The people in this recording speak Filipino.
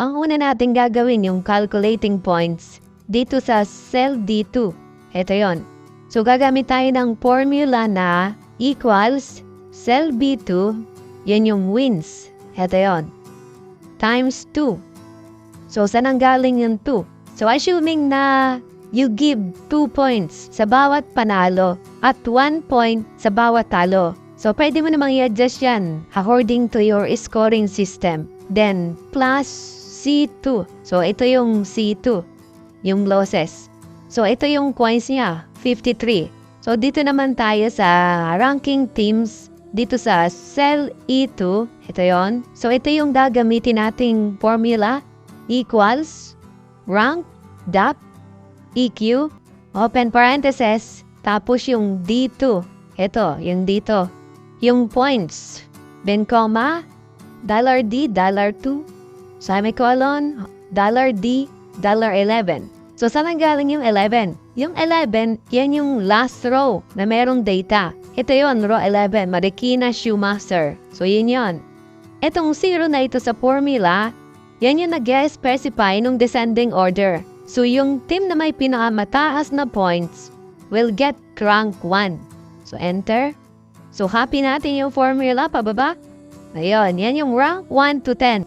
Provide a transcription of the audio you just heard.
Ang una natin gagawin yung calculating points dito sa cell D2. Ito yon. So, gagamit tayo ng formula na equals cell B2, yan yung wins. Ito yon. Times 2. So, saan ang galing yung 2? So, assuming na you give 2 points sa bawat panalo at 1 point sa bawat talo. So, pwede mo namang i-adjust yan according to your scoring system. Then, plus C2. So, ito yung C2, yung losses. So, ito yung coins niya, 53. So, dito naman tayo sa ranking teams, dito sa cell E2. Ito yon. So, ito yung gagamitin nating formula. Equals, rank, dot, EQ, open parentheses, tapos yung D2. Ito, yung dito. Yung points, ben comma, $D, $2, semicolon, $D, $11. So, saan ang galing yung 11? Yung 11, yan yung last row na merong data. Ito yon, row 11, Marikina Shoemaster. So, yun yon. Etong 0 na ito sa formula, yan yung nag-specify nung descending order. So, yung team na may pinakamataas na points will get rank 1. So, enter. So, copy natin yung formula pababa. Ayun, yan yung rank 1 to 10.